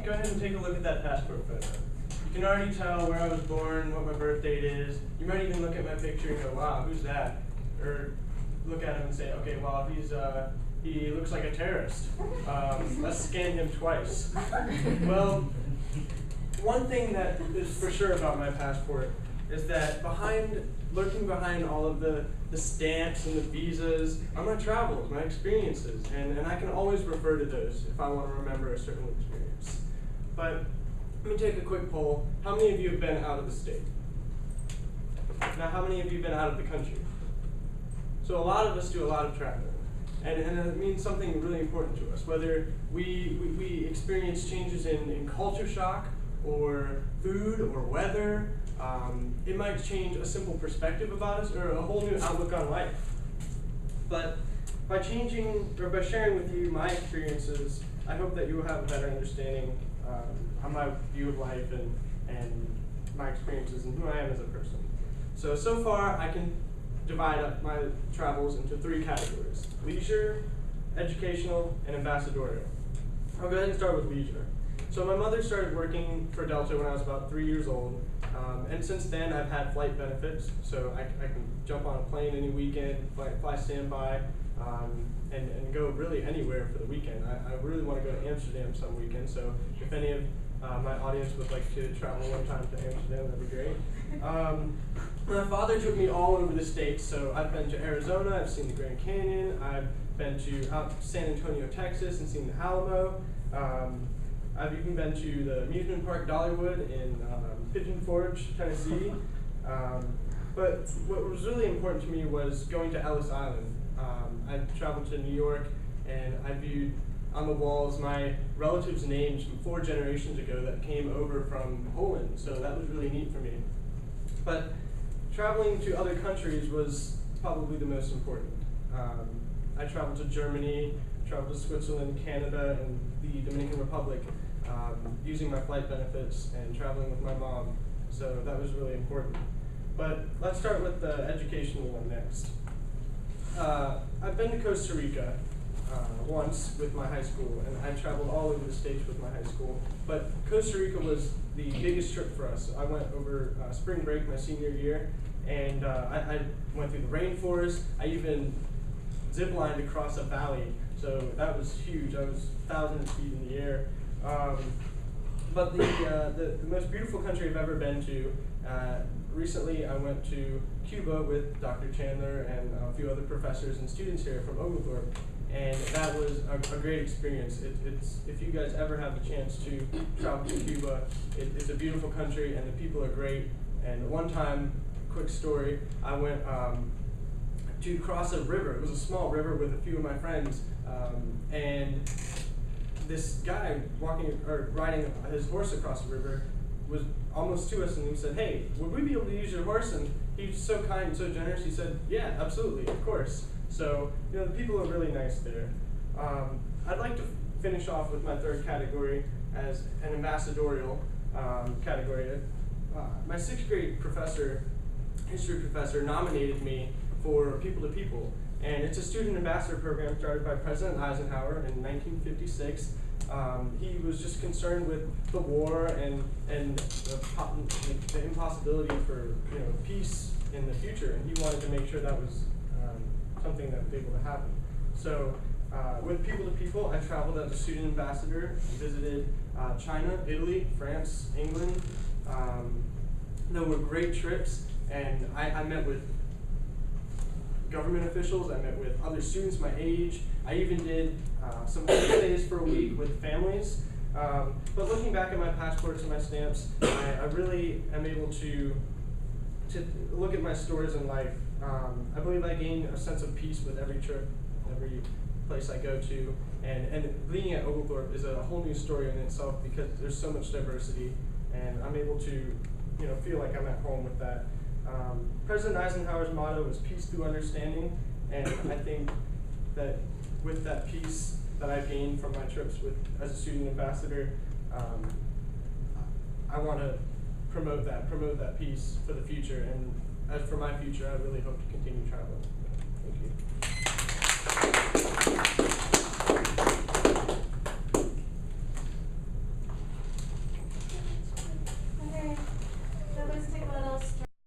go ahead and take a look at that passport photo. You can already tell where I was born, what my birth date is. You might even look at my picture and go, wow, who's that? Or look at him and say, okay, wow, he looks like a terrorist. Let's scan him twice. Well, one thing that is for sure about my passport is that lurking behind all of the stamps and the visas are my travels, my experiences, and I can always refer to those if I want to remember a certain experience. But let me take a quick poll. How many of you have been out of the state? Now, how many of you have been out of the country? So a lot of us do a lot of traveling. And it means something really important to us, whether we experience changes in culture shock, or food, or weather. It might change a simple perspective about us, or a whole new outlook on life. But by sharing with you my experiences, I hope that you will have a better understanding on my view of life and my experiences and who I am as a person. So far, I can divide up my travels into 3 categories: leisure, educational, and ambassadorial. I'll go ahead and start with leisure. So my mother started working for Delta when I was about 3 years old, and since then I've had flight benefits, so I can jump on a plane any weekend, fly standby, and go really anywhere for the weekend. I really want to go to Amsterdam some weekend, so if any of my audience would like to travel one time to Amsterdam, that'd be great. My father took me all over the States, so I've been to Arizona, I've seen the Grand Canyon, I've been to San Antonio, Texas, and seen the Alamo. I've even been to the amusement park Dollywood in Pigeon Forge, Tennessee. But what was really important to me was going to Ellis Island. I traveled to New York, and I viewed on the walls my relatives' names from 4 generations ago that came over from Poland, so that was really neat for me. But traveling to other countries was probably the most important. I traveled to Germany, traveled to Switzerland, Canada, and the Dominican Republic, using my flight benefits and traveling with my mom, so that was really important. But let's start with the educational one next. I've been to Costa Rica once with my high school, and I traveled all over the States with my high school, but Costa Rica was the biggest trip for us. I went over spring break my senior year, and I went through the rainforest. I even zip-lined across a valley, so that was huge. I was thousands of feet in the air. But the most beautiful country I've ever been to, recently I went to Cuba with Dr. Chandler and a few other professors and students here from Oglethorpe, and that was a great experience. If you guys ever have the chance to travel to Cuba, it's a beautiful country and the people are great. And one time, quick story, I went to cross a river. It was a small river with a few of my friends, and this guy riding his horse across the river was almost to us, and he said, "Hey, would we be able to use your horse?" And he was so kind and so generous. He said, "Yeah, absolutely, of course." So the people are really nice there. I'd like to finish off with my 3rd category as an ambassadorial category. My 6th grade history professor, nominated me for People to People. And it's a student ambassador program started by President Eisenhower in 1956. He was just concerned with the war and the impossibility for peace in the future, and he wanted to make sure that was something that was able to happen. So with People to People, I traveled as a student ambassador, visited China, Italy, France, England. There were great trips, and I met with government officials, I met with other students my age. I even did some holidays for a week with families. But looking back at my passports and my stamps, I really am able to look at my stories in life. I believe I gain a sense of peace with every trip, every place I go to. And being at Oglethorpe is a whole new story in itself because there's so much diversity, and I'm able to feel like I'm at home with that. President Eisenhower's motto was peace through understanding, and I think that with that peace that I've gained from my trips as a student ambassador, I want to promote that peace for the future, and as for my future, I really hope to continue traveling. Thank you.